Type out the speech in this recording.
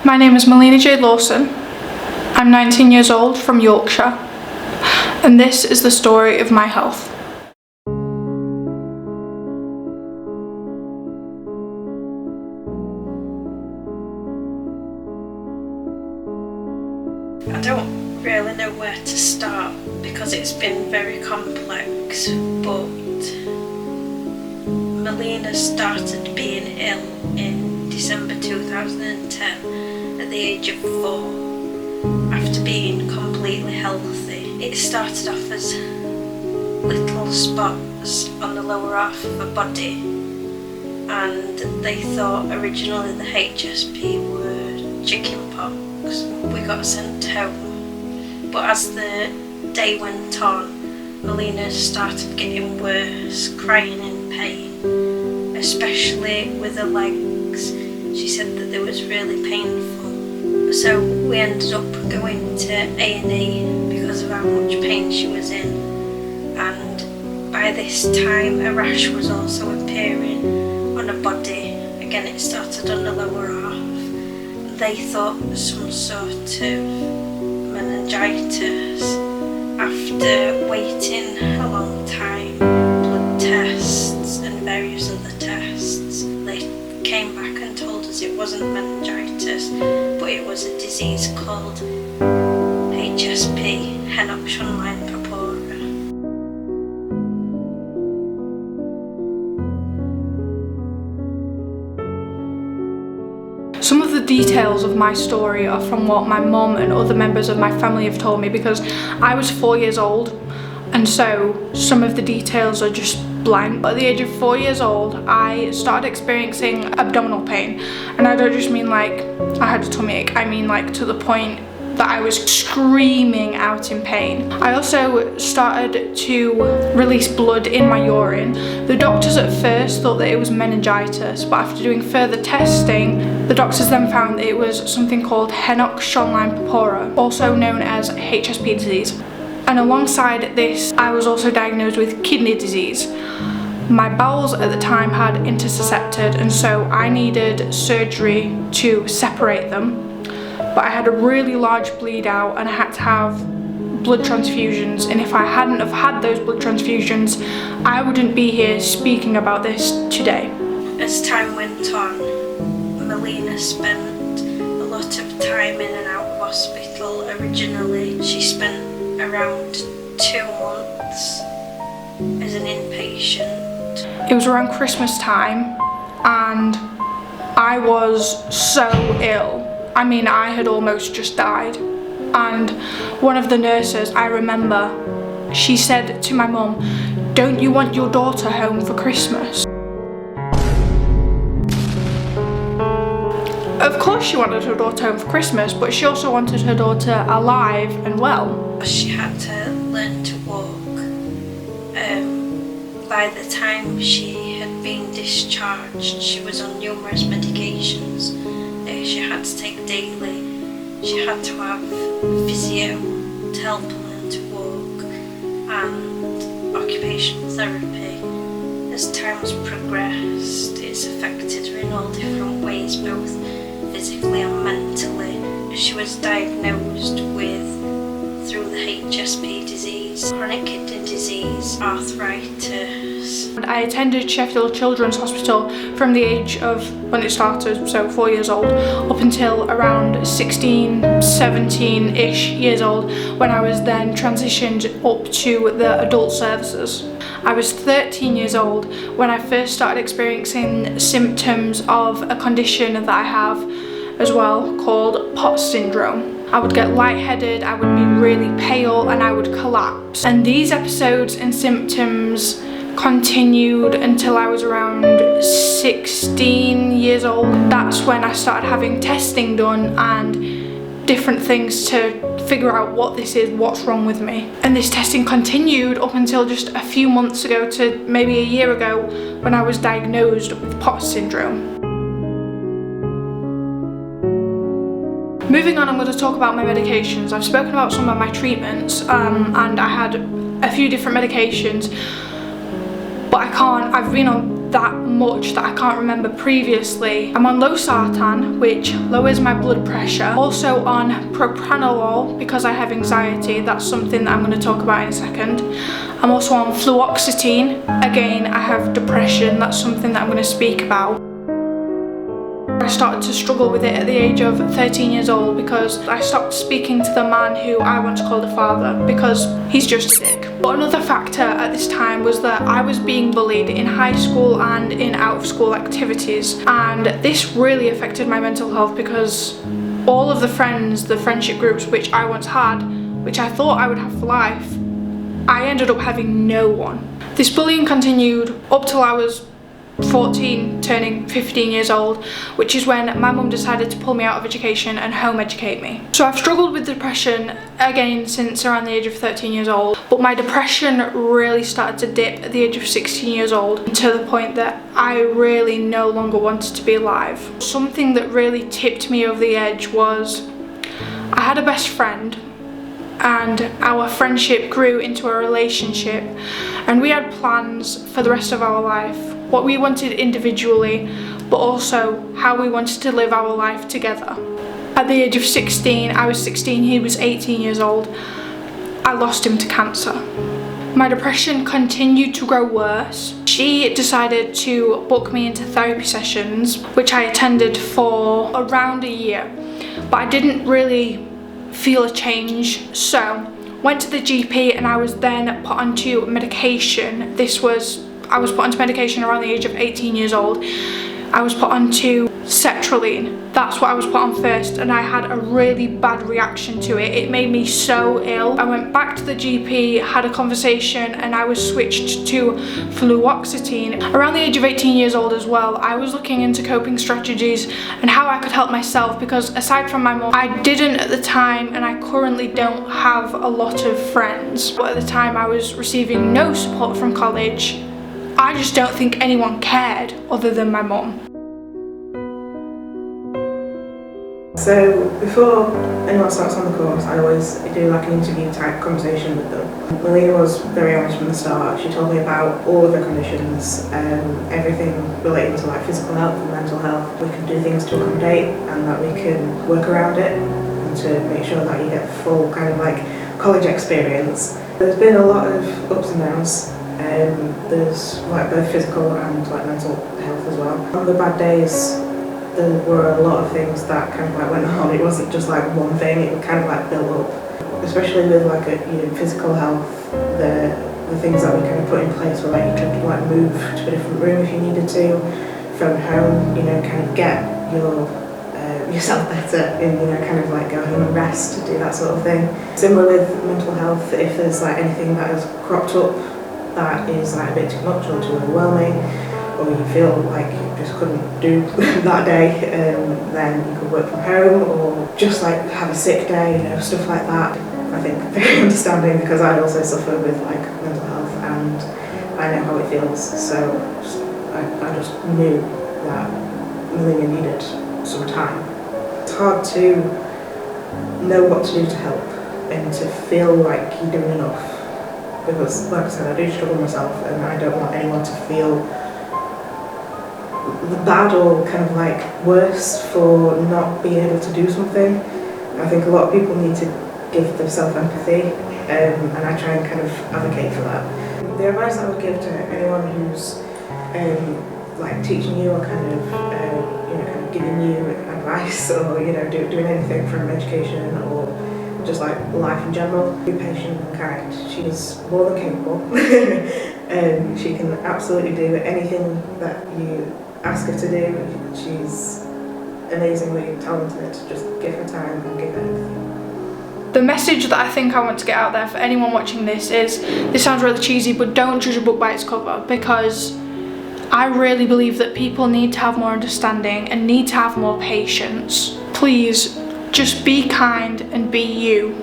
My name is Melina-Jade Lawson. I'm 19 years old from Yorkshire, and this is the story of my health. I don't really know where to start because it's been very complex, but Melina started being ill in December 2010 at the age of 4 after being completely healthy. It started off as little spots on the lower half of her body, and they thought originally the HSP were chickenpox. We got sent home, but as the day went on, Melina started getting worse, crying in pain, especially with her legs. She said that it was really painful, so we ended up going to A&E because of how much pain she was in, and by this time a rash was also appearing on her body. Again, it started on the lower half. They thought some sort of meningitis. After waiting a long time, blood tests and various other tests, they came back and told us it wasn't meningitis, but it was a disease called HSP, Henoch-Schönlein purpura. Some of the details of my story are from what my mum and other members of my family have told me, because I was 4 years old, and so some of the details are just blank. At the age of 4 years old, I started experiencing abdominal pain, and I don't just mean like I had a tummy ache, I mean like to the point that I was screaming out in pain. I also started to release blood in my urine. The doctors at first thought that it was meningitis, but after doing further testing, the doctors then found that it was something called Henoch-Schönlein purpura, also known as HSP disease. And alongside this, I was also diagnosed with kidney disease. My bowels at the time had intercepted, and so I needed surgery to separate them. But I had a really large bleed out and I had to have blood transfusions, and if I hadn't have had those blood transfusions, I wouldn't be here speaking about this today. As time went on, Melina spent a lot of time in and out of hospital. Originally, she spent around 2 months as an inpatient. It was around Christmas time and I was so ill. I mean, I had almost just died. And one of the nurses, I remember, she said to my mum, "Don't you want your daughter home for Christmas?" Of course she wanted her daughter home for Christmas, but she also wanted her daughter alive and well. She had to learn to walk. By the time she had been discharged, she was on numerous medications she had to take daily. She had to have physio to help her learn to walk, and occupational therapy. As time has progressed, it's affected her in all different ways, both physically and mentally. She was diagnosed with, through the HSP disease, chronic kidney disease, arthritis. I attended Sheffield Children's Hospital from the age of, when it started, so 4 years old, up until around 16, 17-ish years old, when I was then transitioned up to the adult services. I was 13 years old when I first started experiencing symptoms of a condition that I have as well, called POTS syndrome. I would get lightheaded, I would be really pale, and I would collapse. And these episodes and symptoms continued until I was around 16 years old. That's when I started having testing done and different things to figure out what this is, what's wrong with me. And this testing continued up until just a few months ago to maybe a year ago, when I was diagnosed with POTS syndrome. Moving on, I'm going to talk about my medications. I've spoken about some of my treatments, and I had a few different medications, but I've been on that much that I can't remember previously. I'm on losartan, which lowers my blood pressure. Also on propranolol because I have anxiety. That's something that I'm going to talk about in a second. I'm also on fluoxetine. Again, I have depression. That's something that I'm going to speak about. I started to struggle with it at the age of 13 years old because I stopped speaking to the man who I once called a father because he's just a dick. But another factor at this time was that I was being bullied in high school and in out of school activities, and this really affected my mental health because all of the friends, the friendship groups which I once had, which I thought I would have for life, I ended up having no one. This bullying continued up till I was 14, turning 15 years old, which is when my mum decided to pull me out of education and home educate me. So I've struggled with depression again since around the age of 13 years old, but my depression really started to dip at the age of 16 years old to the point that I really no longer wanted to be alive. Something that really tipped me over the edge was I had a best friend, and our friendship grew into a relationship, and we had plans for the rest of our life, what we wanted individually, but also how we wanted to live our life together. At the age of 16, I was 16, he was 18 years old, I lost him to cancer. My depression continued to grow worse. She decided to book me into therapy sessions, which I attended for around a year, but I didn't really feel a change, so went to the GP and I was then put onto medication. I was put onto medication around the age of 18 years old. I was put onto sertraline. That's what I was put on first, and I had a really bad reaction to it. It made me so ill. I went back to the GP, had a conversation, and I was switched to fluoxetine. Around the age of 18 years old as well, I was looking into coping strategies and how I could help myself, because aside from my mum, I didn't at the time, and I currently don't have a lot of friends. But at the time I was receiving no support from college. I just don't think anyone cared other than my mum. So before anyone starts on the course, I always do like an interview type conversation with them. Melina was very honest from the start. She told me about all of the conditions, everything relating to like physical health and mental health. We can do things to accommodate and that we can work around it and to make sure that you get full kind of like college experience. There's been a lot of ups and downs. There's like both physical and like mental health as well. On the bad days, there were a lot of things that kind of like went on. It wasn't just like one thing, it would kind of like build up. Especially with like physical health, the things that we kind of put in place were like you could like move to a different room if you needed to from home, kind of get yourself better and kind of like go home and rest, to do that sort of thing. Similar with mental health, if there's like anything that has cropped up that is like a bit too much or too overwhelming, or you feel like you just couldn't do that day, then you could work from home or just like have a sick day, stuff like that. I think very understanding, because I also suffer with like mental health and I know how it feels, so I just knew that Melina needed some time. It's hard to know what to do to help and to feel like you're doing enough, because like I said, I do struggle myself and I don't want anyone to feel bad or kind of like worse for not being able to do something. I think a lot of people need to give themselves empathy, and I try and kind of advocate for that. The advice I would give to anyone who's like teaching you or kind of giving you advice or doing anything from education or just like life in general, be patient and kind. She's more than capable. She can absolutely do anything that you ask her to do. She's amazingly talented. Just give her time and give her everything. The message that I think I want to get out there for anyone watching this is, this sounds really cheesy, but don't judge a book by its cover, because I really believe that people need to have more understanding and need to have more patience. Please, just be kind and be you.